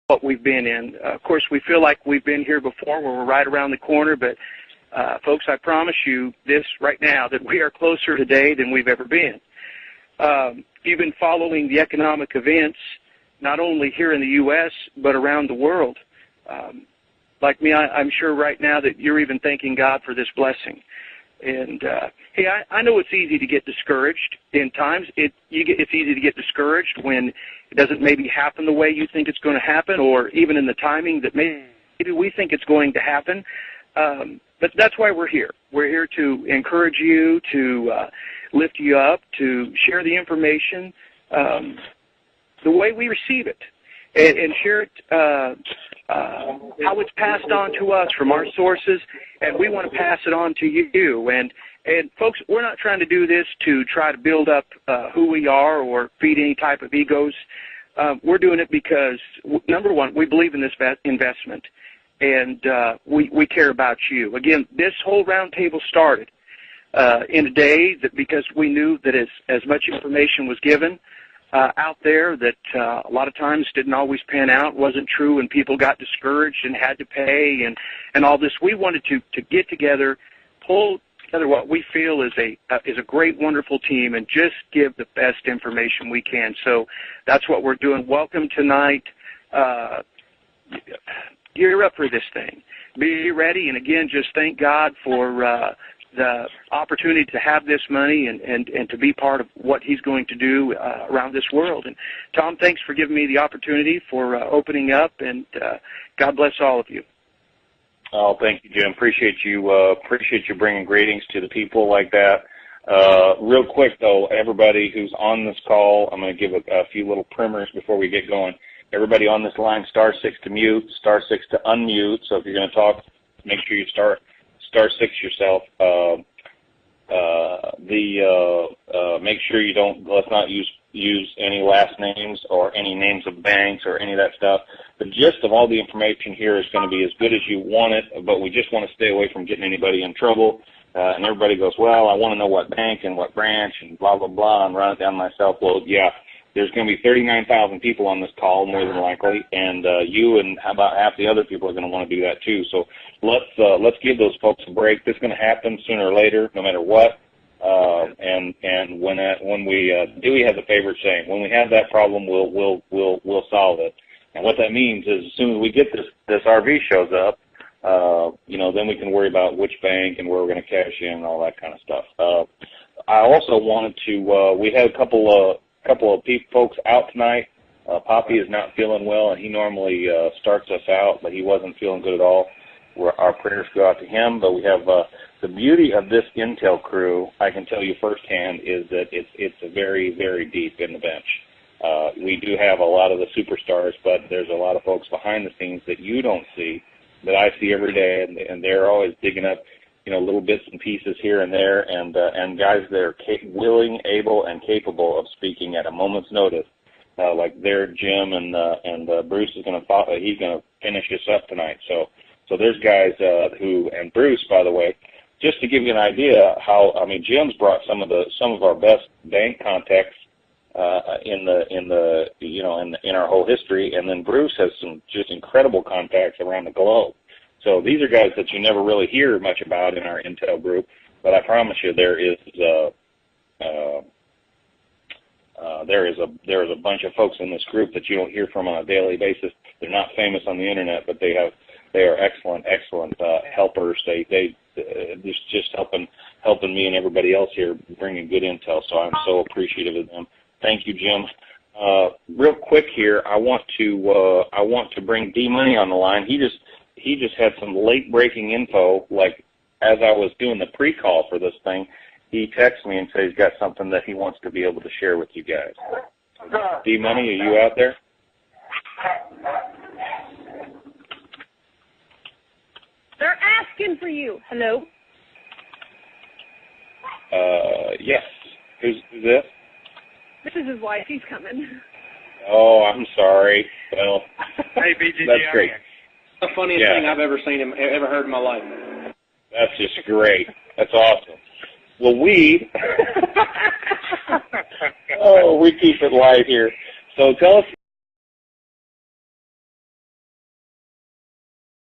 what we've been in. Of course, we feel like we've been here before, where we're right around the corner, but folks, I promise you this right now, that we are closer today than we've ever been. You've been following the economic events, not only here in the U.S., but around the world. Like me, I'm sure right now that you're even thanking God for this blessing. And, hey, I know it's easy to get discouraged in times. It's easy to get discouraged when it doesn't maybe happen the way you think it's going to happen, or even in the timing that maybe we think it's going to happen. But that's why we're here. We're here to encourage you, to lift you up, to share the information the way we receive it, and share it how it's passed on to us from our sources, and we want to pass it on to you. And folks, we're not trying to do this to try to build up who we are or feed any type of egos. We're doing it because, number one, we believe in this investment, and we care about you. Again, this whole roundtable started in a day that because we knew that as much information was given out there that a lot of times didn't always pan out, wasn't true, and people got discouraged and had to pay and all this. We wanted to get together, pull together what we feel is a great, wonderful team, and just give the best information we can. So that's what we're doing. Welcome tonight. Gear up for this thing. Be ready, and again, just thank God for the opportunity to have this money and to be part of what he's going to do around this world. And Tom, thanks for giving me the opportunity for opening up, and God bless all of you. Oh, thank you, Jim. Appreciate you bringing greetings to the people like that. Real quick, though, everybody who's on this call, I'm going to give a few little primers before we get going. Everybody on this line, *6 to mute, *6 to unmute. So if you're going to talk, make sure you *6 yourself. Make sure you let's not use any last names or any names of banks or any of that stuff. The gist of all the information here is going to be as good as you want it, but we just want to stay away from getting anybody in trouble. And everybody goes, well, I want to know what bank and what branch and blah, blah, blah, and run it down myself. Well, yeah, there's going to be 39,000 people on this call, more than likely, and you and about half the other people are going to want to do that too. So let's give those folks a break. This is going to happen sooner or later, no matter what. And when Dewey has a favorite saying, when we have that problem, we'll solve it. And what that means is, as soon as we get this RV shows up, then we can worry about which bank and where we're going to cash in and all that kind of stuff. I also wanted to. We had a couple of folks out tonight. Poppy is not feeling well, and he normally starts us out, but he wasn't feeling good at all. Our prayers go out to him, but we have the beauty of this Intel crew, I can tell you firsthand, is that it's very, very deep in the bench. We do have a lot of the superstars, but there's a lot of folks behind the scenes that you don't see, that I see every day, and they're always digging up, little bits and pieces here and there, and guys that are willing, able, and capable of speaking at a moment's notice. Like there, Jim and Bruce is going to he's going to finish this up tonight. So there's guys who, and Bruce, by the way, just to give you an idea how, Jim's brought some of our best bank contacts in our whole history, and then Bruce has some just incredible contacts around the globe. So these are guys that you never really hear much about in our Intel group, but I promise you there is a bunch of folks in this group that you don't hear from on a daily basis. They're not famous on the internet, but they are excellent helpers. They just helping me and everybody else here bringing good intel. So I'm so appreciative of them. Thank you, Jim. Real quick here, I want to bring D Money on the line. He just had some late breaking info, like as I was doing the pre-call for this thing. He texts me and says he's got something that he wants to be able to share with you guys. D Money, are you out there? They're asking for you. Hello? Yes. Who's this? This is his wife. He's coming. Oh, I'm sorry. Well, hey, BGG, that's great. The funniest thing I've ever heard in my life. That's just great. That's awesome. Well, we keep it live here. So tell us